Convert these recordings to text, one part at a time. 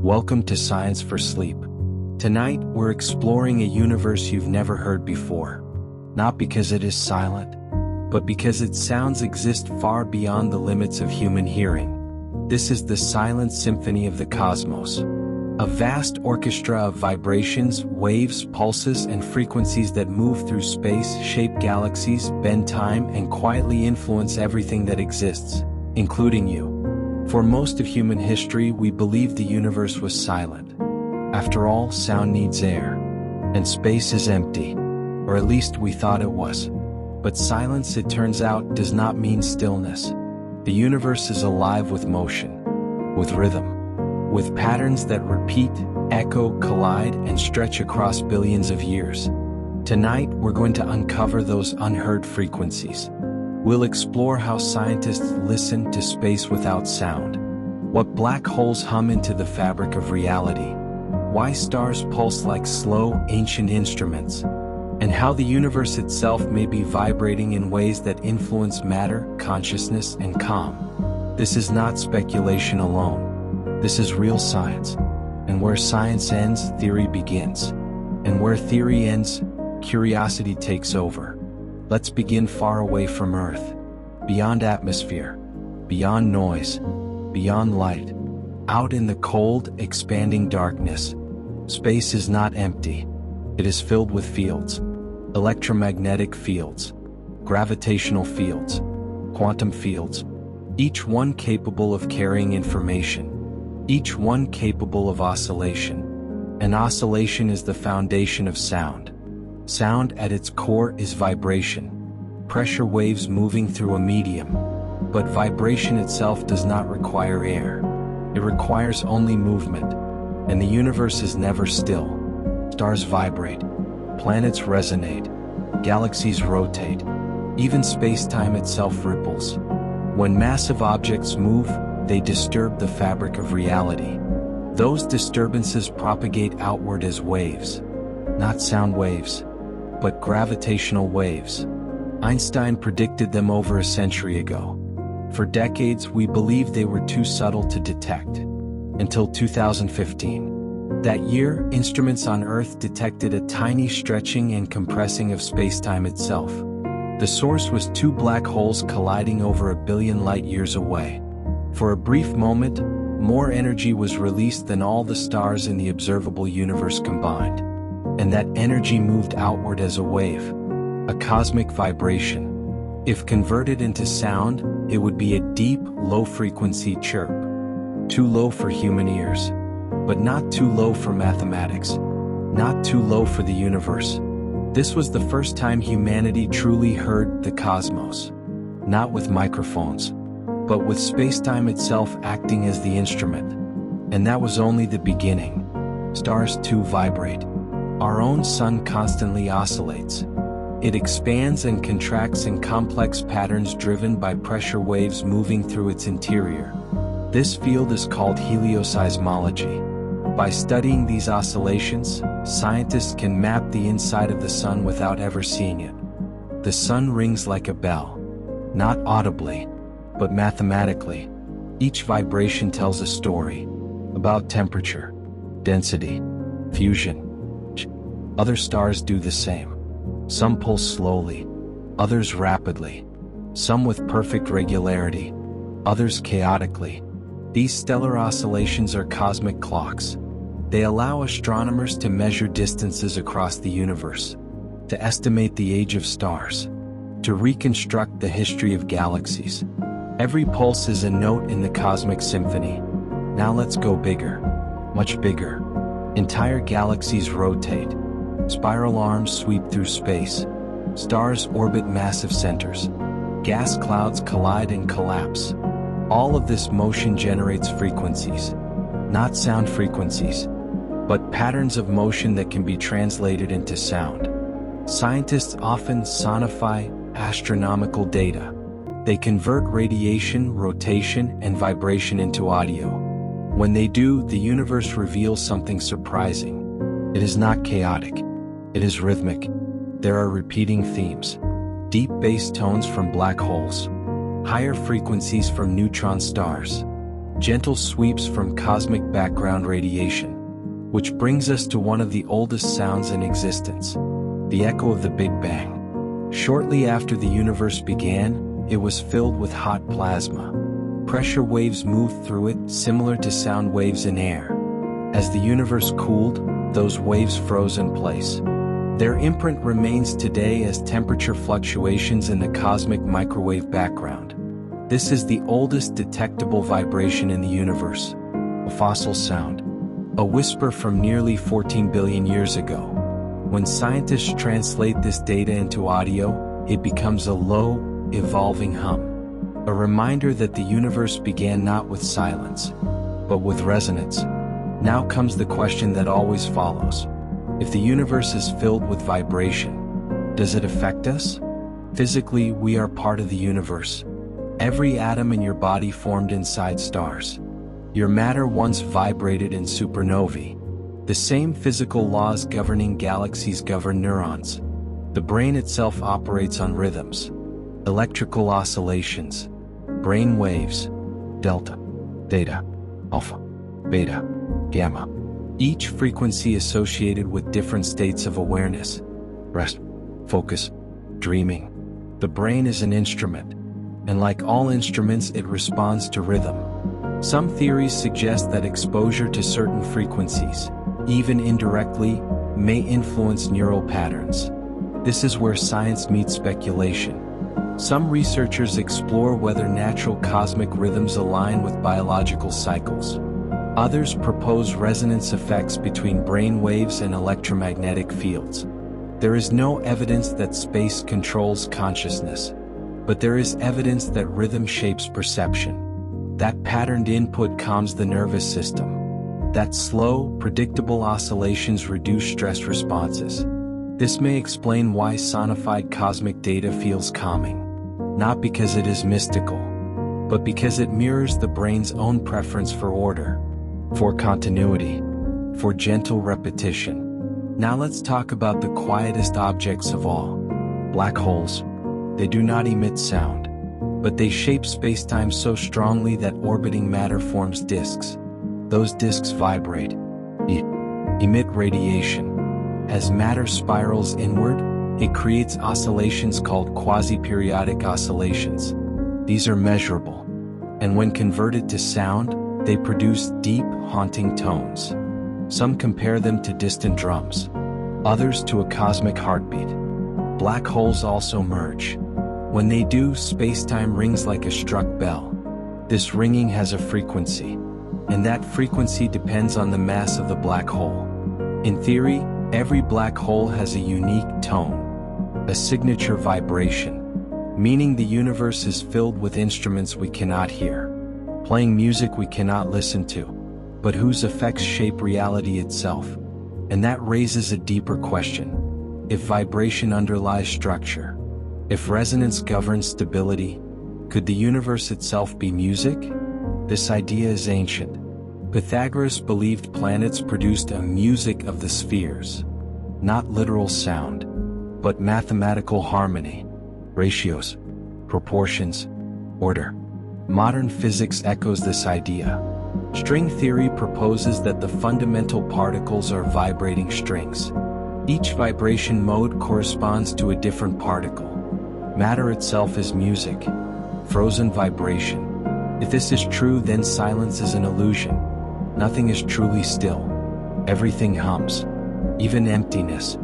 Welcome to Science for Sleep. Tonight, we're exploring a universe you've never heard before. Not because it is silent, but because its sounds exist far beyond the limits of human hearing. This is the silent symphony of the cosmos. A vast orchestra of vibrations, waves, pulses, and frequencies that move through space, shape galaxies, bend time, and quietly influence everything that exists, including you. For most of human history, we believed the universe was silent. After all, sound needs air, and space is empty, or at least we thought it was. But silence, it turns out, does not mean stillness. The universe is alive with motion, with rhythm, with patterns that repeat, echo, collide, and stretch across billions of years. Tonight, we're going to uncover those unheard frequencies. We'll explore how scientists listen to space without sound, what black holes hum into the fabric of reality, why stars pulse like slow, ancient instruments, and how the universe itself may be vibrating in ways that influence matter, consciousness, and calm. This is not speculation alone. This is real science. And where science ends, theory begins. And where theory ends, curiosity takes over. Let's begin far away from Earth, beyond atmosphere, beyond noise, beyond light, out in the cold, expanding darkness. Space is not empty. It is filled with fields, electromagnetic fields, gravitational fields, quantum fields, each one capable of carrying information, each one capable of oscillation. And oscillation is the foundation of sound. Sound at its core is vibration, pressure waves moving through a medium. But vibration itself does not require air. It requires only movement. And the universe is never still. Stars vibrate, planets resonate, galaxies rotate, even space-time itself ripples. When massive objects move, they disturb the fabric of reality. Those disturbances propagate outward as waves, not sound waves, but gravitational waves. Einstein predicted them over a century ago. For decades, we believed they were too subtle to detect. Until 2015. That year, instruments on Earth detected a tiny stretching and compressing of spacetime itself. The source was two black holes colliding over 1 billion light-years away. For a brief moment, more energy was released than all the stars in the observable universe combined. And that energy moved outward as a wave, a cosmic vibration. If converted into sound, it would be a deep, low-frequency chirp. Too low for human ears, but not too low for mathematics, not too low for the universe. This was the first time humanity truly heard the cosmos, not with microphones, but with spacetime itself acting as the instrument. And that was only the beginning. Stars too vibrate. Our own sun constantly oscillates. It expands and contracts in complex patterns driven by pressure waves moving through its interior. This field is called helioseismology. By studying these oscillations, scientists can map the inside of the sun without ever seeing it. The sun rings like a bell, not audibly, but mathematically. Each vibration tells a story about temperature, density, fusion. Other stars do the same. Some pulse slowly, others rapidly, some with perfect regularity, others chaotically. These stellar oscillations are cosmic clocks. They allow astronomers to measure distances across the universe, to estimate the age of stars, to reconstruct the history of galaxies. Every pulse is a note in the cosmic symphony. Now let's go bigger, much bigger. Entire galaxies rotate. Spiral arms sweep through space. Stars orbit massive centers. Gas clouds collide and collapse. All of this motion generates frequencies. Not sound frequencies, but patterns of motion that can be translated into sound. Scientists often sonify astronomical data. They convert radiation, rotation, and vibration into audio. When they do, the universe reveals something surprising. It is not chaotic. It is rhythmic. There are repeating themes. Deep bass tones from black holes. Higher frequencies from neutron stars. gentle sweeps from cosmic background radiation. Which brings us to one of the oldest sounds in existence, the echo of the Big Bang. Shortly after the universe began, it was filled with hot plasma. Pressure waves moved through it, similar to sound waves in air. As the universe cooled, those waves froze in place. Their imprint remains today as temperature fluctuations in the cosmic microwave background. This is the oldest detectable vibration in the universe, a fossil sound, a whisper from nearly 14 billion years ago. When scientists translate this data into audio, it becomes a low, evolving hum, a reminder that the universe began not with silence, but with resonance. Now comes the question that always follows. If the universe is filled with vibration, does it affect us? Physically, we are part of the universe. Every atom in your body formed inside stars. Your matter once vibrated in supernovae. The same physical laws governing galaxies govern neurons. The brain itself operates on rhythms, electrical oscillations, brain waves, delta, theta, alpha, beta, gamma. Each frequency associated with different states of awareness, rest, focus, dreaming. The brain is an instrument, and like all instruments, it responds to rhythm. Some theories suggest that exposure to certain frequencies, even indirectly, may influence neural patterns. This is where science meets speculation. Some researchers explore whether natural cosmic rhythms align with biological cycles. Others propose resonance effects between brain waves and electromagnetic fields. There is no evidence that space controls consciousness, but there is evidence that rhythm shapes perception. That patterned input calms the nervous system. That slow, predictable oscillations reduce stress responses. This may explain why sonified cosmic data feels calming. Not because it is mystical, but because it mirrors the brain's own preference for order, for continuity, for gentle repetition. Now let's talk about the quietest objects of all. Black holes. They do not emit sound, but they shape spacetime so strongly that orbiting matter forms disks. Those disks vibrate, emit radiation. As matter spirals inward, it creates oscillations called quasi-periodic oscillations. These are measurable, and when converted to sound, they produce deep, haunting tones. Some compare them to distant drums, others to a cosmic heartbeat. Black holes also merge. When they do, spacetime rings like a struck bell. This ringing has a frequency, and that frequency depends on the mass of the black hole. In theory, every black hole has a unique tone, a signature vibration, meaning the universe is filled with instruments we cannot hear, playing music we cannot listen to, but whose effects shape reality itself. And that raises a deeper question. If vibration underlies structure, if resonance governs stability, could the universe itself be music? This idea is ancient. Pythagoras believed planets produced a music of the spheres, not literal sound, but mathematical harmony, ratios, proportions, order. Modern physics echoes this idea. String theory proposes that the fundamental particles are vibrating strings. Each vibration mode corresponds to a different particle. Matter itself is music, frozen vibration. If this is true, then silence is an illusion. Nothing is truly still. Everything hums, even emptiness.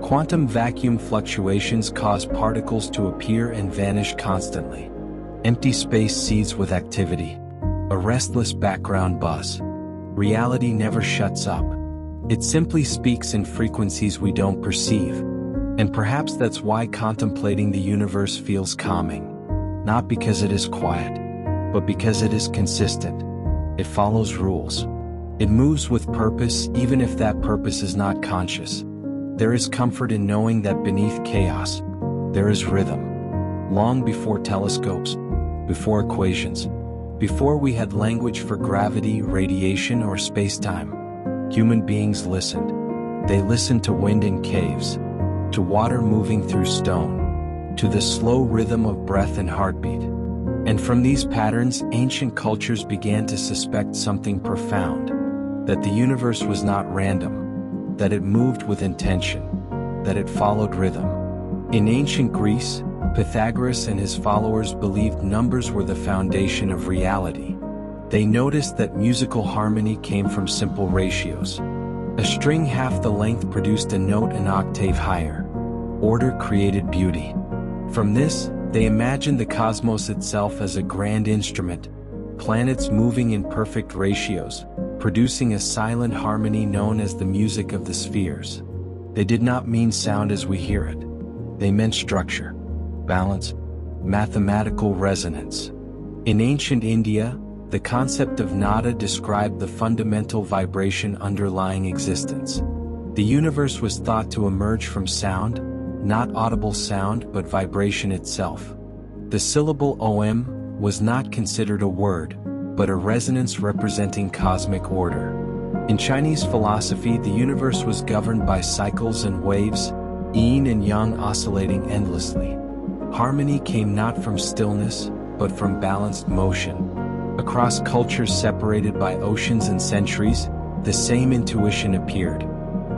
Quantum vacuum fluctuations cause particles to appear and vanish constantly. Empty space seethes with activity, a restless background buzz. Reality never shuts up. It simply speaks in frequencies we don't perceive. And perhaps that's why contemplating the universe feels calming. Not because it is quiet, but because it is consistent. It follows rules. It moves with purpose, even if that purpose is not conscious. There is comfort in knowing that beneath chaos, there is rhythm. Long before telescopes, before equations, before we had language for gravity, radiation, or spacetime, human beings listened. They listened to wind in caves, to water moving through stone, to the slow rhythm of breath and heartbeat. And from these patterns, ancient cultures began to suspect something profound: that the universe was not random, that it moved with intention, that it followed rhythm. In ancient Greece, Pythagoras and his followers believed numbers were the foundation of reality. They noticed that musical harmony came from simple ratios. A string half the length produced a note an octave higher. Order created beauty. From this, they imagined the cosmos itself as a grand instrument, planets moving in perfect ratios, producing a silent harmony known as the music of the spheres. They did not mean sound as we hear it. They meant structure, balance, mathematical resonance. In ancient India, the concept of nada described the fundamental vibration underlying existence. The universe was thought to emerge from sound, not audible sound but vibration itself. The syllable Om was not considered a word, but a resonance representing cosmic order. In Chinese philosophy, the universe was governed by cycles and waves, yin and yang oscillating endlessly. Harmony came not from stillness, but from balanced motion. Across cultures separated by oceans and centuries, the same intuition appeared: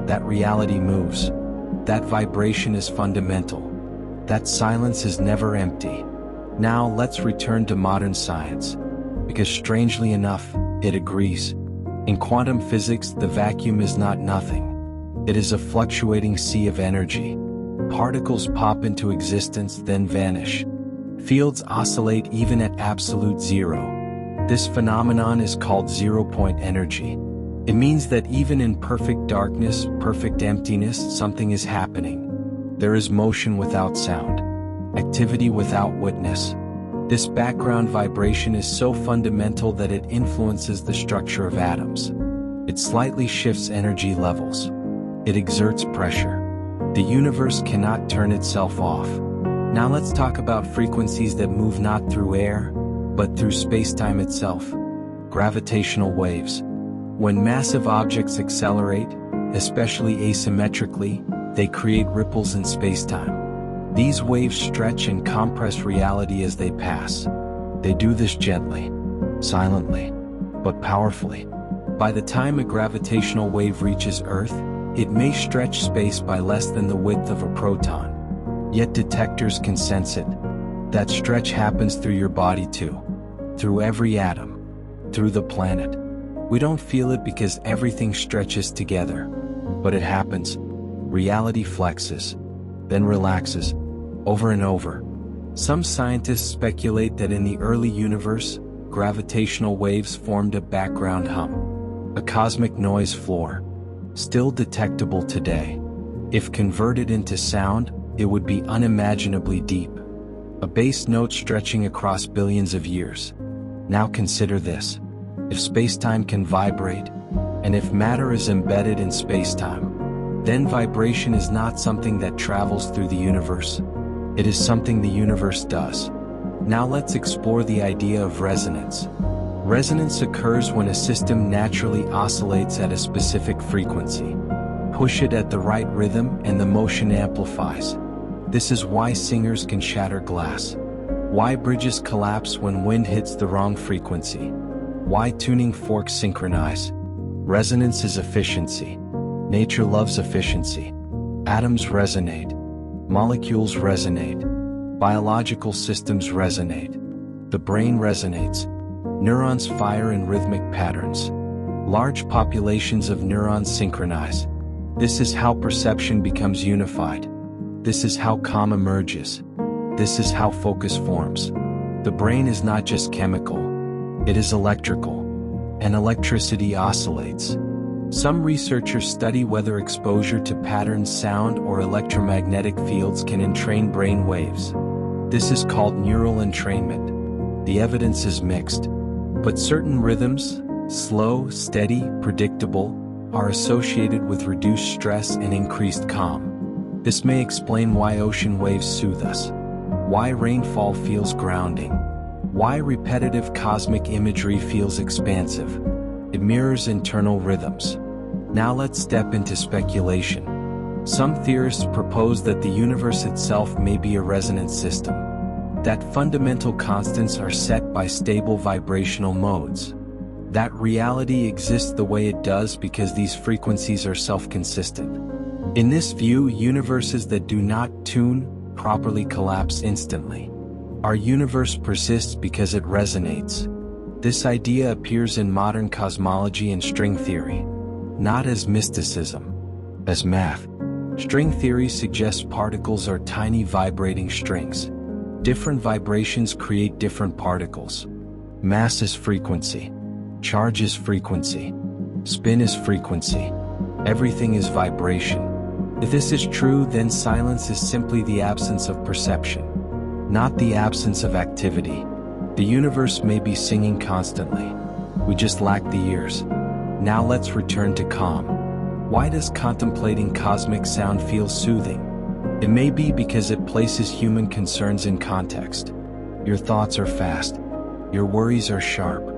that reality moves, that vibration is fundamental, that silence is never empty. Now let's return to modern science, because strangely enough, it agrees. In quantum physics, the vacuum is not nothing. It is a fluctuating sea of energy. Particles pop into existence, then vanish. Fields oscillate even at absolute zero. This phenomenon is called zero-point energy. It means that even in perfect darkness, perfect emptiness, something is happening. There is motion without sound, activity without witness. This background vibration is so fundamental that it influences the structure of atoms. It slightly shifts energy levels. It exerts pressure. The universe cannot turn itself off. Now let's talk about frequencies that move not through air, but through spacetime itself. Gravitational waves. When massive objects accelerate, especially asymmetrically, they create ripples in spacetime. These waves stretch and compress reality as they pass. They do this gently, silently, but powerfully. By the time a gravitational wave reaches Earth, it may stretch space by less than the width of a proton. Yet detectors can sense it. That stretch happens through your body too. Through every atom. Through the planet. We don't feel it because everything stretches together. But it happens. Reality flexes, then relaxes, over and over. Some scientists speculate that in the early universe, gravitational waves formed a background hum. A cosmic noise floor. Still detectable today. If converted into sound, it would be unimaginably deep. A bass note stretching across billions of years. Now consider this. If spacetime can vibrate, and if matter is embedded in spacetime, then vibration is not something that travels through the universe. It is something the universe does. Now let's explore the idea of resonance. Resonance occurs when a system naturally oscillates at a specific frequency. Push it at the right rhythm and the motion amplifies. This is why singers can shatter glass. Why bridges collapse when wind hits the wrong frequency. Why tuning forks synchronize. Resonance is efficiency. Nature loves efficiency. Atoms resonate. Molecules resonate. Biological systems resonate. The brain resonates. Neurons fire in rhythmic patterns. Large populations of neurons synchronize. This is how perception becomes unified. This is how calm emerges. This is how focus forms. The brain is not just chemical. It is electrical. And electricity oscillates. Some researchers study whether exposure to patterned sound or electromagnetic fields can entrain brain waves. This is called neural entrainment. The evidence is mixed. But certain rhythms, slow, steady, predictable, are associated with reduced stress and increased calm. This may explain why ocean waves soothe us, why rainfall feels grounding, why repetitive cosmic imagery feels expansive. It mirrors internal rhythms. Now let's step into speculation. Some theorists propose that the universe itself may be a resonance system. that fundamental constants are set by stable vibrational modes. That reality exists the way it does because these frequencies are self-consistent. In this view, universes that do not tune properly collapse instantly. Our universe persists because it resonates. This idea appears in modern cosmology and string theory, not as mysticism, as math. String theory suggests particles are tiny vibrating strings. Different vibrations create different particles. Mass is frequency. Charge is frequency. Spin is frequency. Everything is vibration. If this is true, then silence is simply the absence of perception, not the absence of activity. The universe may be singing constantly. We just lack the ears. Now let's return to calm. Why does contemplating cosmic sound feel soothing? It may be because it places human concerns in context. Your thoughts are fast. Your worries are sharp.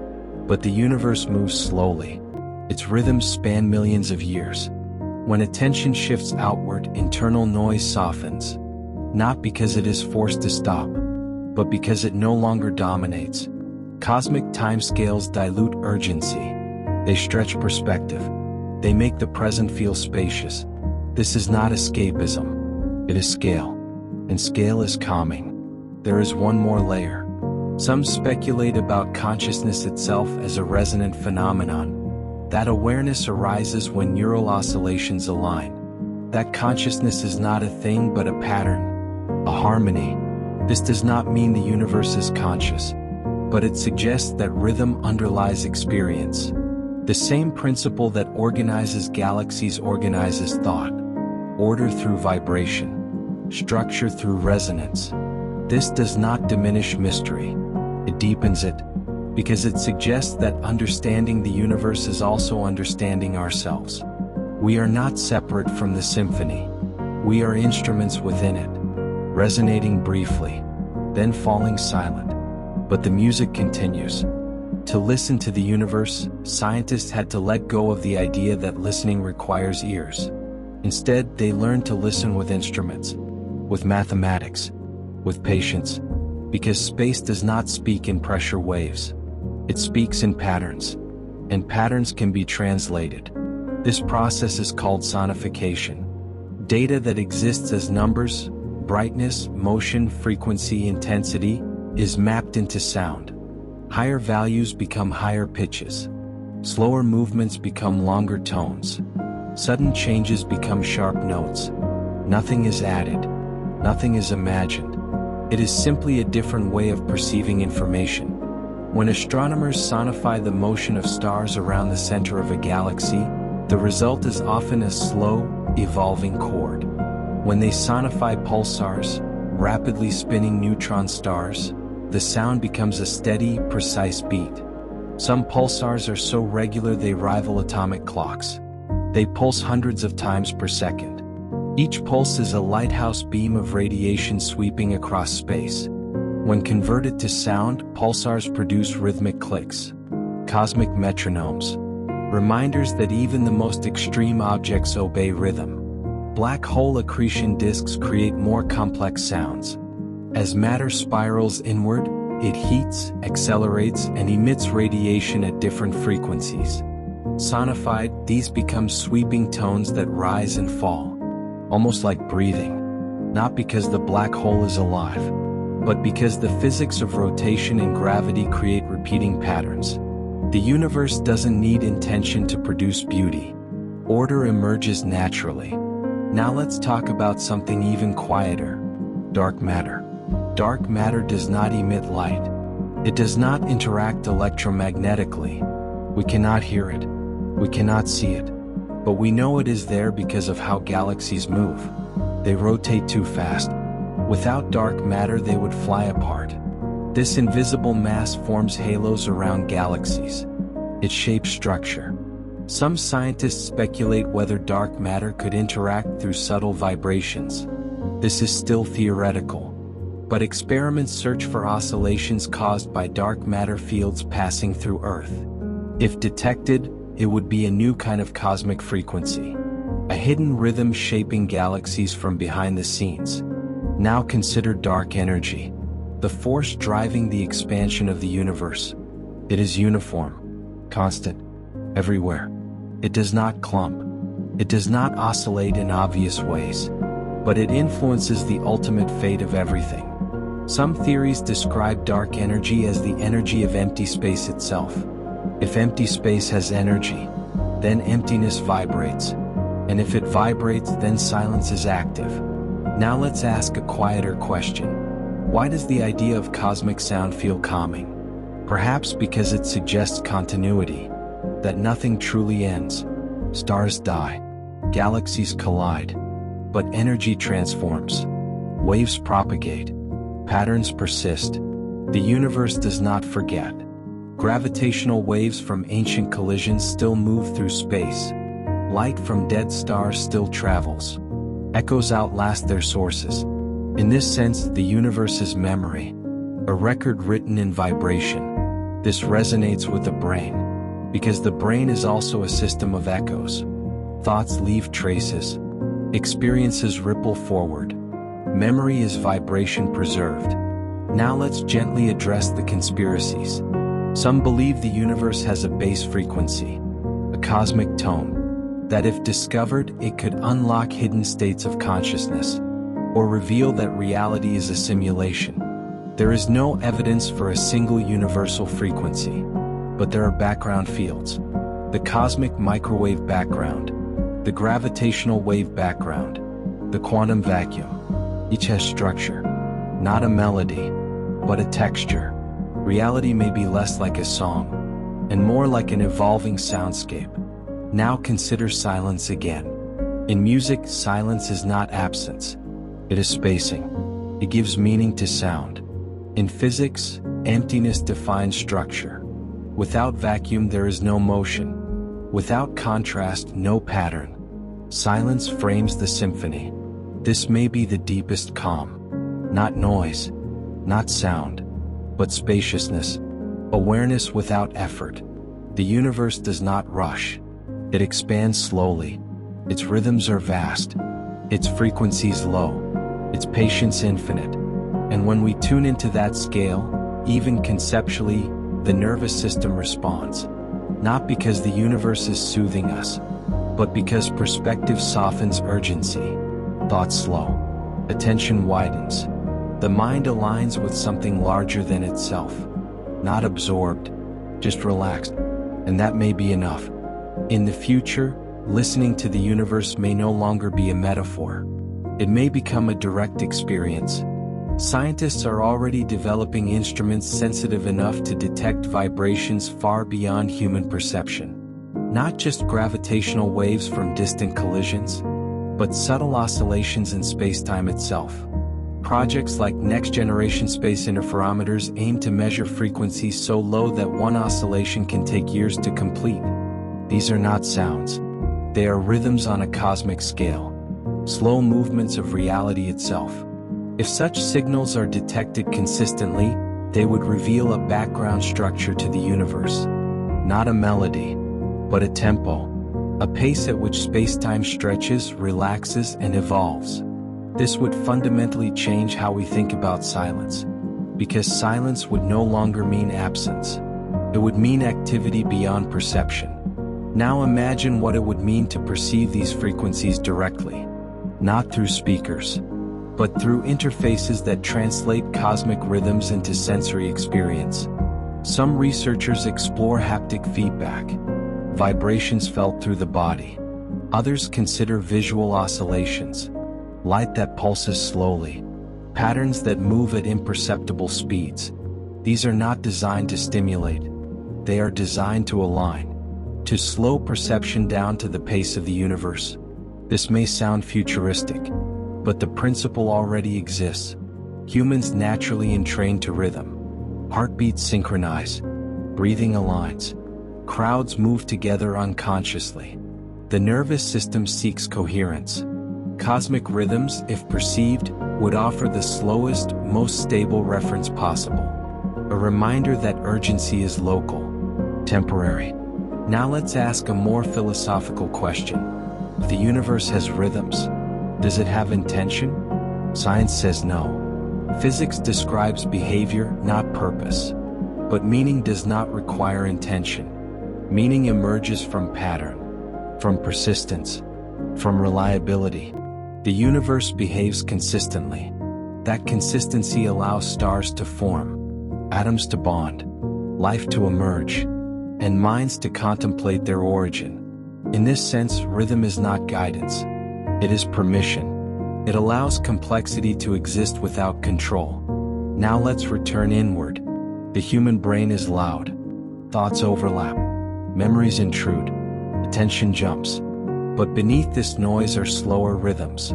But the universe moves slowly. Its rhythms span millions of years. When attention shifts outward, internal noise softens. Not because it is forced to stop, but because it no longer dominates. Cosmic timescales dilute urgency. They stretch perspective. They make the present feel spacious. This is not escapism. It is scale. And scale is calming. There is one more layer. Some speculate about consciousness itself as a resonant phenomenon. That awareness arises when neural oscillations align. That consciousness is not a thing but a pattern, a harmony. This does not mean the universe is conscious, but it suggests that rhythm underlies experience. The same principle that organizes galaxies organizes thought. Order through vibration, structure through resonance. This does not diminish mystery. It deepens it, because it suggests that understanding the universe is also understanding ourselves. We are not separate from the symphony. We are instruments within it, resonating briefly, then falling silent. But the music continues. To listen to the universe, scientists had to let go of the idea that listening requires ears. Instead, they learned to listen with instruments, with mathematics, with patience, because space does not speak in pressure waves. It speaks in patterns, and patterns can be translated. This process is called sonification. Data that exists as numbers, brightness, motion, frequency, intensity, is mapped into sound. Higher values become higher pitches. Slower movements become longer tones. Sudden changes become sharp notes. Nothing is added. Nothing is imagined. It is simply a different way of perceiving information. When astronomers sonify the motion of stars around the center of a galaxy, the result is often a slow, evolving chord. When they sonify pulsars, rapidly spinning neutron stars, the sound becomes a steady, precise beat. Some pulsars are so regular they rival atomic clocks. They pulse hundreds of times per second. Each pulse is a lighthouse beam of radiation sweeping across space. When converted to sound, pulsars produce rhythmic clicks, cosmic metronomes, reminders that even the most extreme objects obey rhythm. Black hole accretion disks create more complex sounds. As matter spirals inward, it heats, accelerates, and emits radiation at different frequencies. Sonified, these become sweeping tones that rise and fall, almost like breathing, not because the black hole is alive, but because the physics of rotation and gravity create repeating patterns. The universe doesn't need intention to produce beauty. Order emerges naturally. Now let's talk about something even quieter: dark matter. Dark matter does not emit light. It does not interact electromagnetically. We cannot hear it. We cannot see it. But we know it is there because of how galaxies move. They rotate too fast. Without dark matter, they would fly apart. This invisible mass forms halos around galaxies. It shapes structure. Some scientists speculate whether dark matter could interact through subtle vibrations. This is still theoretical, but experiments search for oscillations caused by dark matter fields passing through Earth. If detected, it would be a new kind of cosmic frequency, a hidden rhythm shaping galaxies from behind the scenes. Now consider dark energy. the force driving the expansion of the universe. It is uniform, constant, everywhere. It does not clump. It does not oscillate in obvious ways, but it influences the ultimate fate of everything. Some theories describe dark energy as the energy of empty space itself. If empty space has energy, then emptiness vibrates. And if it vibrates, then silence is active. Now let's ask a quieter question. Why does the idea of cosmic sound feel calming? Perhaps because it suggests continuity, that nothing truly ends. Stars die, galaxies collide, but energy transforms. Waves propagate, patterns persist. The universe does not forget. Gravitational waves from ancient collisions still move through space. Light from dead stars still travels. Echoes outlast their sources. In this sense, the universe is memory, a record written in vibration. This resonates with the brain, because the brain is also a system of echoes. Thoughts leave traces. Experiences ripple forward. Memory is vibration preserved. Now let's gently address the conspiracies. Some believe the universe has a base frequency, a cosmic tone, that if discovered, it could unlock hidden states of consciousness, or reveal that reality is a simulation. There is no evidence for a single universal frequency, but there are background fields. The cosmic microwave background, the gravitational wave background, the quantum vacuum. Each has structure, not a melody, but a texture. Reality may be less like a song, and more like an evolving soundscape. Now consider silence again. In music, silence is not absence. It is spacing. It gives meaning to sound. In physics, emptiness defines structure. Without vacuum, there is no motion. Without contrast, no pattern. Silence frames the symphony. This may be the deepest calm. Not noise, not sound, but spaciousness, awareness without effort. The universe does not rush. It expands slowly. Its rhythms are vast. Its frequencies low. Its patience infinite. And when we tune into that scale, even conceptually, the nervous system responds. Not because the universe is soothing us, but because perspective softens urgency. Thought slow. Attention widens. The mind aligns with something larger than itself. Not absorbed, just relaxed. And that may be enough. In the future, listening to the universe may no longer be a metaphor. It may become a direct experience. Scientists are already developing instruments sensitive enough to detect vibrations far beyond human perception. Not just gravitational waves from distant collisions, but subtle oscillations in spacetime itself. Projects like next-generation space interferometers aim to measure frequencies so low that one oscillation can take years to complete. These are not sounds. They are rhythms on a cosmic scale. Slow movements of reality itself. If such signals are detected consistently, they would reveal a background structure to the universe. Not a melody, but a tempo. A pace at which spacetime stretches, relaxes, and evolves. This would fundamentally change how we think about silence, because silence would no longer mean absence. It would mean activity beyond perception. Now imagine what it would mean to perceive these frequencies directly, not through speakers, but through interfaces that translate cosmic rhythms into sensory experience. Some researchers explore haptic feedback, vibrations felt through the body. Others consider visual oscillations, light that pulses slowly, patterns that move at imperceptible speeds. These are not designed to stimulate. They are designed to align, to slow perception down to the pace of the universe. This may sound futuristic, but the principle already exists. Humans naturally entrain to rhythm. Heartbeats synchronize. Breathing aligns. Crowds move together unconsciously. The nervous system seeks coherence. Cosmic rhythms, if perceived, would offer the slowest, most stable reference possible. A reminder that urgency is local, temporary. Now let's ask a more philosophical question. If the universe has rhythms, does it have intention? Science says no. Physics describes behavior, not purpose. But meaning does not require intention. Meaning emerges from pattern, from persistence, from reliability. The universe behaves consistently. That consistency allows stars to form, atoms to bond, life to emerge, and minds to contemplate their origin. In this sense, rhythm is not guidance. It is permission. It allows complexity to exist without control. Now let's return inward. The human brain is loud. Thoughts overlap. Memories intrude. Attention jumps. But beneath this noise are slower rhythms.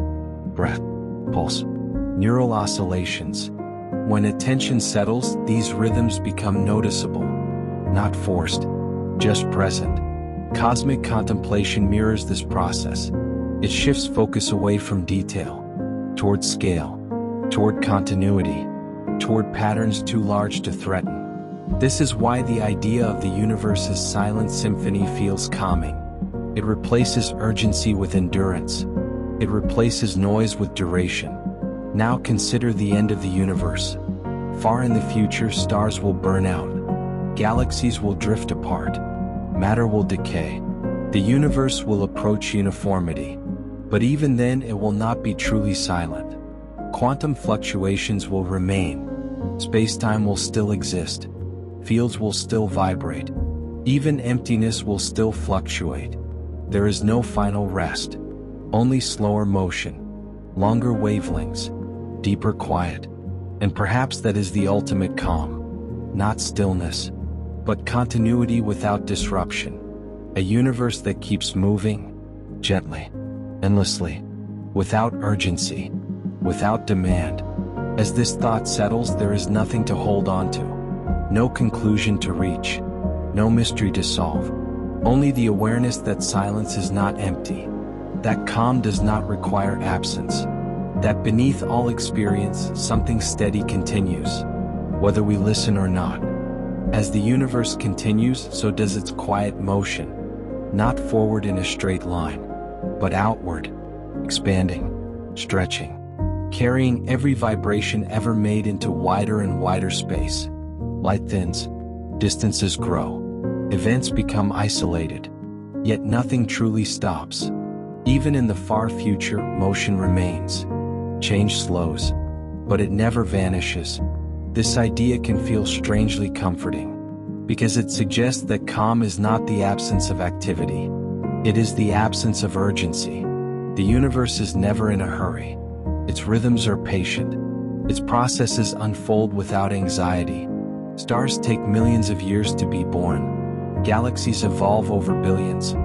Breath, pulse, neural oscillations. When attention settles, these rhythms become noticeable. Not forced, just present. Cosmic contemplation mirrors this process. It shifts focus away from detail, toward scale, toward continuity, toward patterns too large to threaten. This is why the idea of the universe's silent symphony feels calming. It replaces urgency with endurance. It replaces noise with duration. Now consider the end of the universe. Far in the future, stars will burn out. Galaxies will drift apart. Matter will decay. The universe will approach uniformity. But even then, it will not be truly silent. Quantum fluctuations will remain. Spacetime will still exist. Fields will still vibrate. Even emptiness will still fluctuate. There is no final rest. Only slower motion, longer wavelengths, deeper quiet. And perhaps that is the ultimate calm. Not stillness, but continuity without disruption. A universe that keeps moving, gently, endlessly, without urgency, without demand. As this thought settles, there is nothing to hold on to. No conclusion to reach. No mystery to solve. Only the awareness that silence is not empty. That calm does not require absence. That beneath all experience, something steady continues, whether we listen or not. As the universe continues, so does its quiet motion. Not forward in a straight line, but outward, expanding, stretching, carrying every vibration ever made into wider and wider space. Light thins, distances grow, events become isolated, yet nothing truly stops. Even in the far future, motion remains. Change slows, but it never vanishes. This idea can feel strangely comforting, because it suggests that calm is not the absence of activity. It is the absence of urgency. The universe is never in a hurry. Its rhythms are patient. Its processes unfold without anxiety. Stars take millions of years to be born. Galaxies evolve over billions.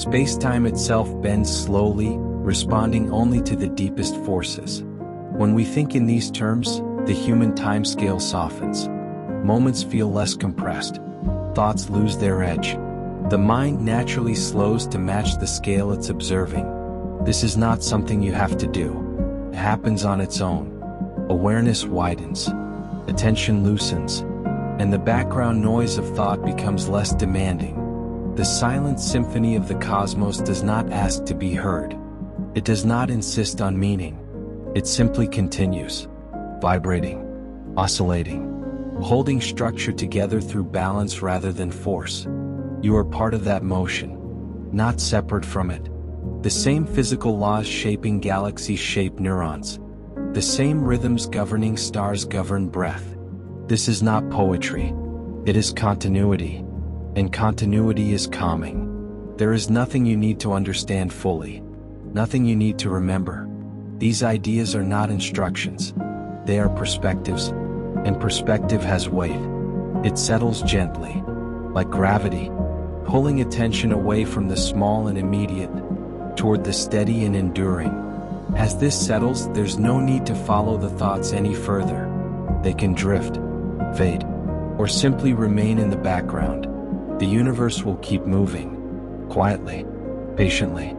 Space-time itself bends slowly, responding only to the deepest forces. When we think in these terms, the human timescale softens. Moments feel less compressed. Thoughts lose their edge. The mind naturally slows to match the scale it's observing. This is not something you have to do. It happens on its own. Awareness widens. Attention loosens. And the background noise of thought becomes less demanding. The silent symphony of the cosmos does not ask to be heard. It does not insist on meaning. It simply continues, vibrating, oscillating, holding structure together through balance rather than force. You are part of that motion, not separate from it. The same physical laws shaping galaxies shape neurons. The same rhythms governing stars govern breath. This is not poetry. It is continuity. And continuity is calming. There is nothing you need to understand fully. Nothing you need to remember. These ideas are not instructions. They are perspectives. And perspective has weight. It settles gently, like gravity, pulling attention away from the small and immediate, toward the steady and enduring. As this settles, there's no need to follow the thoughts any further. They can drift, fade, or simply remain in the background. The universe will keep moving, quietly, patiently,